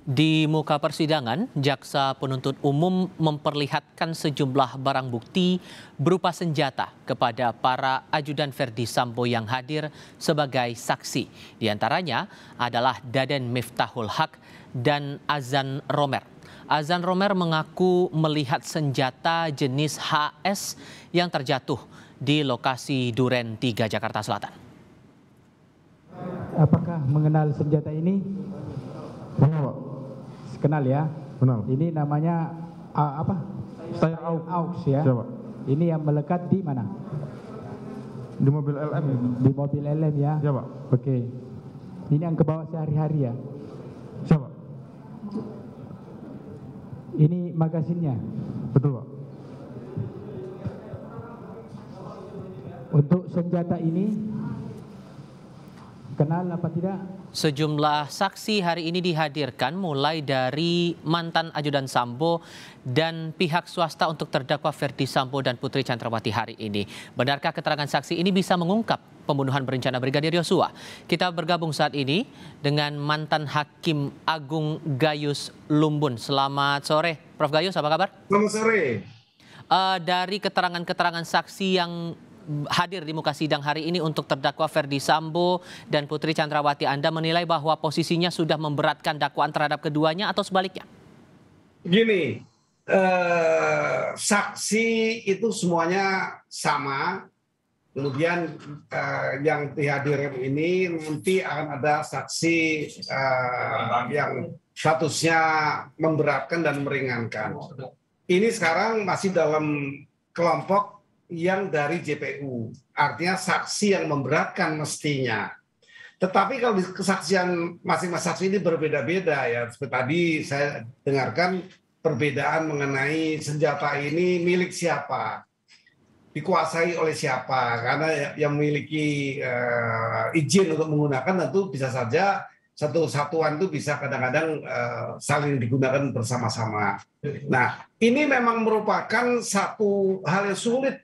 Di muka persidangan, jaksa penuntut umum memperlihatkan sejumlah barang bukti berupa senjata kepada para ajudan Verdi Sambo yang hadir sebagai saksi. Di antaranya adalah Daden Miftahul Haq dan Azan Romer. Azan Romer mengaku melihat senjata jenis HS yang terjatuh di lokasi Duren 3 Jakarta Selatan. Apakah mengenal senjata ini? Kenal, Kenal ya? kenal. Ini namanya apa? Saya AUX ya? Siapa? Ini yang melekat di mana? Di mobil LM. Di mobil LM ya? Ya, Pak. Oke. Ini yang kebawa sehari-hari ya? Siapa? Ini magasinnya? Betul, Pak. Untuk senjata ini, kenal apa tidak? Sejumlah saksi hari ini dihadirkan mulai dari mantan ajudan Sambo dan pihak swasta untuk terdakwa Verdi Sambo dan Putri Chandrawati hari ini. Benarkah keterangan saksi ini bisa mengungkap pembunuhan berencana Brigadir Yosua? Kita bergabung saat ini dengan mantan Hakim Agung Gayus Lumbun. Selamat sore, Prof. Gayus, apa kabar? Selamat sore. Dari keterangan-keterangan saksi yang hadir di muka sidang hari ini untuk terdakwa Verdi Sambo dan Putri Chandrawati, Anda menilai bahwa posisinya sudah memberatkan dakwaan terhadap keduanya atau sebaliknya? Gini, saksi itu semuanya sama. Kemudian yang dihadirin ini nanti akan ada saksi yang statusnya memberatkan dan meringankan. Ini sekarang masih dalam kelompok yang dari JPU, artinya saksi yang memberatkan mestinya. Tetapi kalau di kesaksian masing-masing saksi ini berbeda-beda ya. Seperti tadi saya dengarkan perbedaan mengenai senjata ini milik siapa, dikuasai oleh siapa. Karena yang memiliki izin untuk menggunakan tentu bisa saja satu satuan itu bisa kadang-kadang saling digunakan bersama-sama. Nah, ini memang merupakan satu hal yang sulit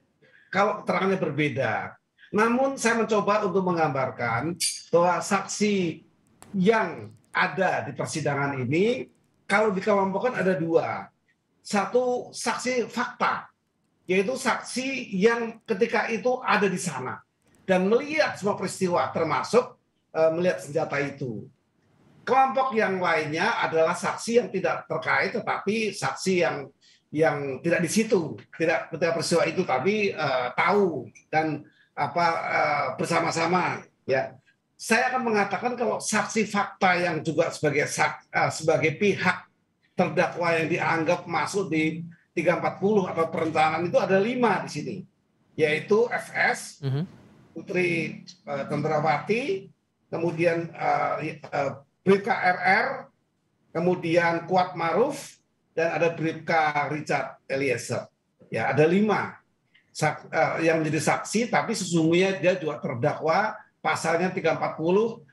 kalau keterangannya berbeda. Namun saya mencoba untuk menggambarkan bahwa saksi yang ada di persidangan ini, kalau dikelompokkan ada dua. Satu, saksi fakta, yaitu saksi yang ketika itu ada di sana dan melihat semua peristiwa, termasuk melihat senjata itu. Kelompok yang lainnya adalah saksi yang tidak terkait, tetapi saksi yang tidak di situ, tidak ketika peristiwa itu, tapi tahu dan bersama-sama. Ya, saya akan mengatakan kalau saksi fakta yang juga sebagai pihak terdakwa yang dianggap masuk di 340 atau perencanaan itu ada 5 di sini, yaitu FS, Putri Chandrawati, kemudian Bribka RR, kemudian Kuat Maruf, dan ada Bribka Richard Eliezer. Ya, ada 5 yang menjadi saksi, tapi sesungguhnya dia juga terdakwa pasalnya 340,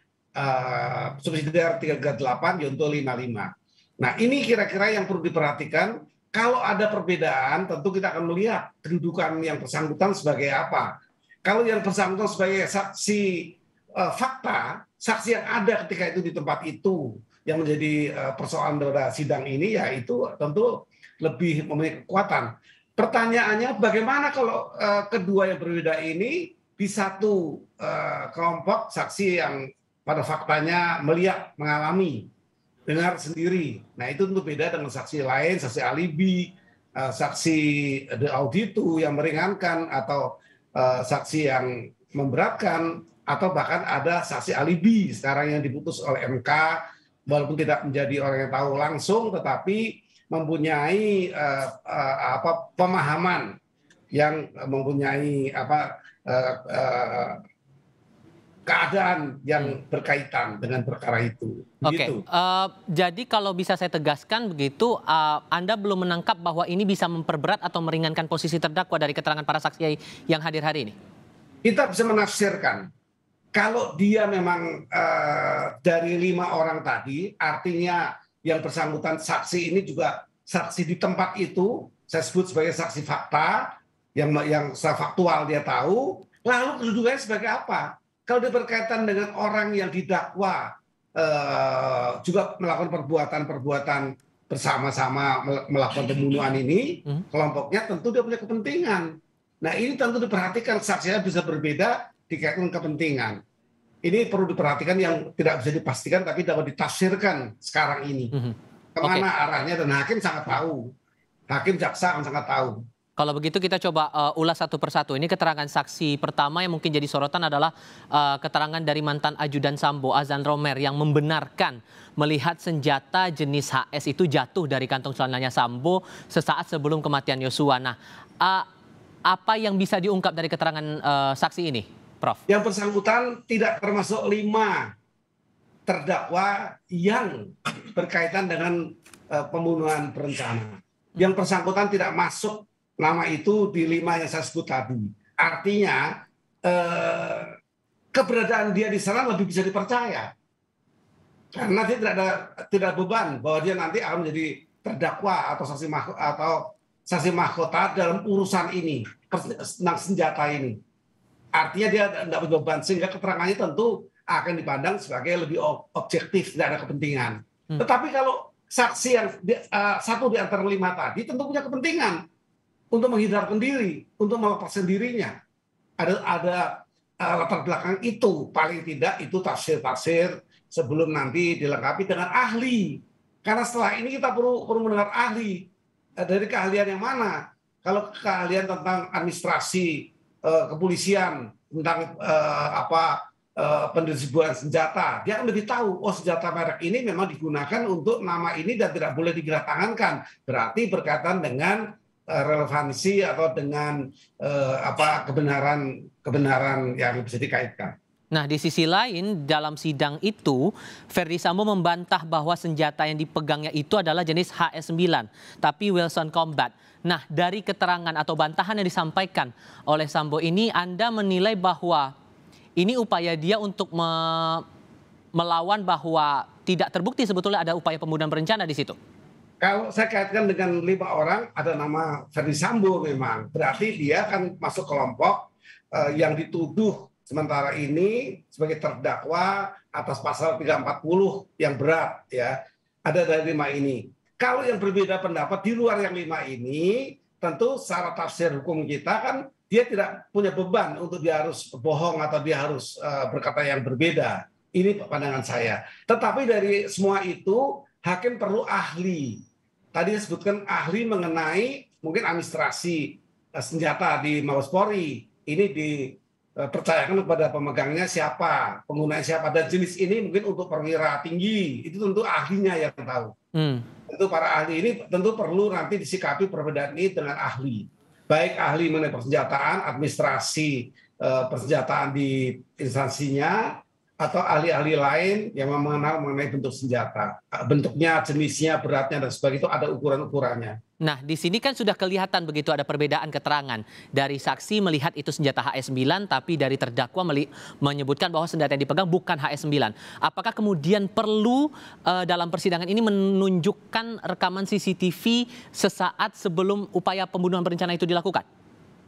subsidiar 338, yaitu 55. Nah, ini kira-kira yang perlu diperhatikan. Kalau ada perbedaan, tentu kita akan melihat kedudukan yang bersangkutan sebagai apa. Kalau yang bersangkutan sebagai saksi fakta, saksi yang ada ketika itu di tempat itu, yang menjadi persoalan pada sidang ini, ya itu tentu lebih memiliki kekuatan. Pertanyaannya, bagaimana kalau kedua yang berbeda ini di satu kelompok saksi yang pada faktanya melihat, mengalami, dengar sendiri. Nah, itu tentu beda dengan saksi lain, saksi alibi, saksi de auditu yang meringankan, atau saksi yang memberatkan, atau bahkan ada saksi alibi sekarang yang diputus oleh MK, walaupun tidak menjadi orang yang tahu langsung, tetapi mempunyai pemahaman yang mempunyai keadaan yang berkaitan dengan perkara itu. Oke, jadi kalau bisa saya tegaskan begitu, Anda belum menangkap bahwa ini bisa memperberat atau meringankan posisi terdakwa dari keterangan para saksi yang hadir hari ini? Kita bisa menafsirkan. Kalau dia memang dari 5 orang tadi, artinya yang bersangkutan saksi ini juga saksi di tempat itu, saya sebut sebagai saksi fakta, yang secara faktual dia tahu, lalu kedudukannya sebagai apa? Kalau dia berkaitan dengan orang yang didakwa juga melakukan perbuatan-perbuatan bersama-sama melakukan pembunuhan ini, kelompoknya tentu dia punya kepentingan. Nah ini tentu diperhatikan, saksinya bisa berbeda dikaitkan kepentingan. Ini perlu diperhatikan yang tidak bisa dipastikan tapi dapat ditafsirkan sekarang ini. Kemana arahnya dan hakim sangat tahu. Hakim jaksa akan sangat tahu. Kalau begitu kita coba ulas satu persatu. Ini keterangan saksi pertama yang mungkin jadi sorotan adalah keterangan dari mantan ajudan Sambo, Azan Romer, yang membenarkan melihat senjata jenis HS itu jatuh dari kantong celananya Sambo sesaat sebelum kematian Yosua. Nah, apa yang bisa diungkap dari keterangan saksi ini, Prof? Yang bersangkutan tidak termasuk 5 terdakwa yang berkaitan dengan pembunuhan berencana. Yang bersangkutan tidak masuk nama itu di 5 yang saya sebut tadi. Artinya keberadaan dia di sana lebih bisa dipercaya. Karena dia tidak beban bahwa dia nanti akan menjadi terdakwa atau saksi mahkota dalam urusan ini, tentang senjata ini. Artinya dia tidak berbeban, sehingga keterangannya tentu akan dipandang sebagai lebih objektif, tidak ada kepentingan. Tetapi kalau saksi yang satu di antara 5 tadi tentu punya kepentingan untuk menghindarkan diri, untuk melepaskan dirinya. Ada latar belakang itu, paling tidak itu tafsir-tafsir sebelum nanti dilengkapi dengan ahli. Karena setelah ini kita perlu mendengar ahli. Dari keahlian yang mana? Kalau keahlian tentang administrasi, kepolisian, tentang pendistribusian senjata, dia akan lebih tahu, oh senjata merek ini memang digunakan untuk nama ini dan tidak boleh digeraktangankan. Berarti berkaitan dengan relevansi atau dengan kebenaran yang bisa dikaitkan. Nah, di sisi lain dalam sidang itu Ferdi Sambo membantah bahwa senjata yang dipegangnya itu adalah jenis HS9 tapi Wilson Combat. Nah, dari keterangan atau bantahan yang disampaikan oleh Sambo ini, Anda menilai bahwa ini upaya dia untuk melawan bahwa tidak terbukti sebetulnya ada upaya pembunuhan berencana di situ? Kalau saya kaitkan dengan 5 orang, ada nama Ferdi Sambo memang. Berarti dia kan masuk kelompok yang dituduh sementara ini sebagai terdakwa atas pasal 340 yang berat, ya. Ada dari 5 ini. Kalau yang berbeda pendapat di luar yang 5 ini, tentu secara tafsir hukum kita kan dia tidak punya beban untuk dia harus bohong atau dia harus berkata yang berbeda. Ini pandangan saya. Tetapi dari semua itu hakim perlu ahli. Tadi disebutkan ahli mengenai mungkin administrasi senjata di Mabes Polri. Ini dipercayakan kepada pemegangnya siapa, penggunanya siapa, dan jenis ini mungkin untuk perwira tinggi. Itu tentu ahlinya yang tahu. Tentu para ahli ini tentu perlu nanti disikapi perbedaan ini dengan ahli. Baik ahli mengenai persenjataan, administrasi persenjataan di instansinya, atau ahli-ahli lain yang mengenal mengenai bentuk senjata. Bentuknya, jenisnya, beratnya, dan sebagainya itu ada ukuran-ukurannya. Nah, di sini kan sudah kelihatan begitu ada perbedaan keterangan. Dari saksi melihat itu senjata HS9, tapi dari terdakwa menyebutkan bahwa senjata yang dipegang bukan HS9. Apakah kemudian perlu dalam persidangan ini menunjukkan rekaman CCTV sesaat sebelum upaya pembunuhan berencana itu dilakukan?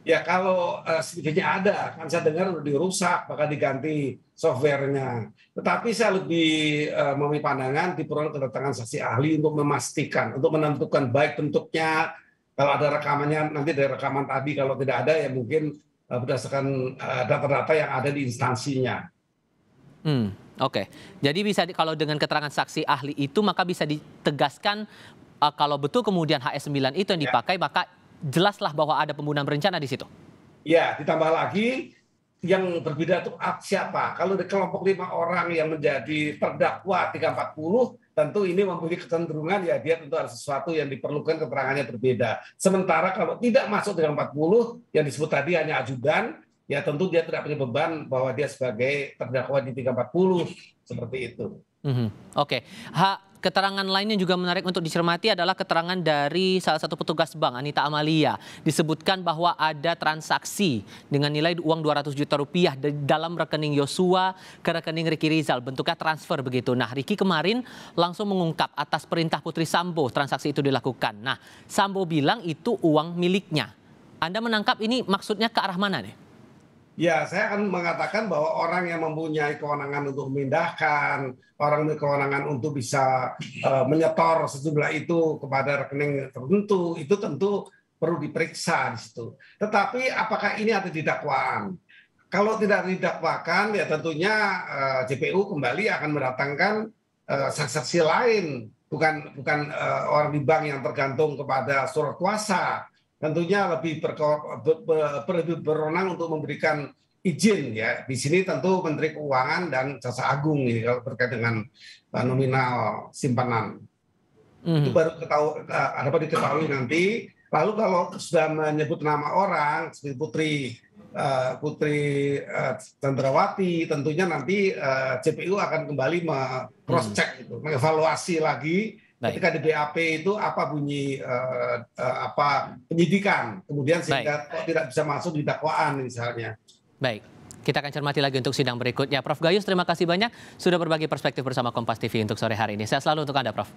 Ya kalau CCTV-nya ada, kan saya dengar udah dirusak, bakal diganti softwarenya. Tetapi saya lebih memilih pandangan diperlukan kedatangan saksi ahli untuk memastikan, untuk menentukan baik bentuknya. Kalau ada rekamannya, nanti dari rekaman tadi, kalau tidak ada ya mungkin berdasarkan data-data yang ada di instansinya. Oke. Jadi bisa kalau dengan keterangan saksi ahli itu maka bisa ditegaskan kalau betul kemudian HS9 itu yang dipakai, maka jelaslah bahwa ada pembunuhan berencana di situ. Ya, ditambah lagi yang berbeda itu siapa. Kalau di kelompok 5 orang yang menjadi terdakwa 340, tentu ini mempunyai kecenderungan ya dia tentu ada sesuatu yang diperlukan keterangannya berbeda. Sementara kalau tidak masuk 340 yang disebut tadi hanya ajudan, ya tentu dia tidak punya beban bahwa dia sebagai terdakwa di 340 seperti itu. Oke. Keterangan lainnya juga menarik untuk dicermati adalah keterangan dari salah satu petugas bank, Anita Amalia. Disebutkan bahwa ada transaksi dengan nilai uang 200 juta rupiah dalam rekening Yosua ke rekening Ricky Rizal. Bentuknya transfer begitu. Nah, Ricky kemarin langsung mengungkap atas perintah Putri Sambo transaksi itu dilakukan. Nah, Sambo bilang itu uang miliknya. Anda menangkap ini maksudnya ke arah mana nih? Ya, saya akan mengatakan bahwa orang yang mempunyai kewenangan untuk memindahkan, orang yang kewenangan untuk bisa menyetor sejumlah itu kepada rekening tertentu, itu tentu perlu diperiksa di situ. Tetapi apakah ini ada di dakwaan? Kalau tidak didakwakan, ya tentunya JPU kembali akan mendatangkan saksi-saksi lain, bukan orang di bank yang tergantung kepada surat kuasa. Tentunya lebih berwenang untuk memberikan izin ya. Di sini tentu Menteri Keuangan dan Jaksa Agung ini kalau terkait dengan nominal simpanan. Itu baru dapat diketahui nanti. Lalu kalau sudah menyebut nama orang seperti Putri Chandrawati, tentunya nanti JPU akan kembali cross check itu, mengevaluasi lagi. Baik. Ketika di BAP itu apa bunyi penyidikan, kemudian sehingga tidak bisa masuk di dakwaan misalnya. Baik, kita akan cermati lagi untuk sidang berikutnya. Prof Gayus, terima kasih banyak sudah berbagi perspektif bersama Kompas TV untuk sore hari ini. Sehat selalu untuk Anda, Prof.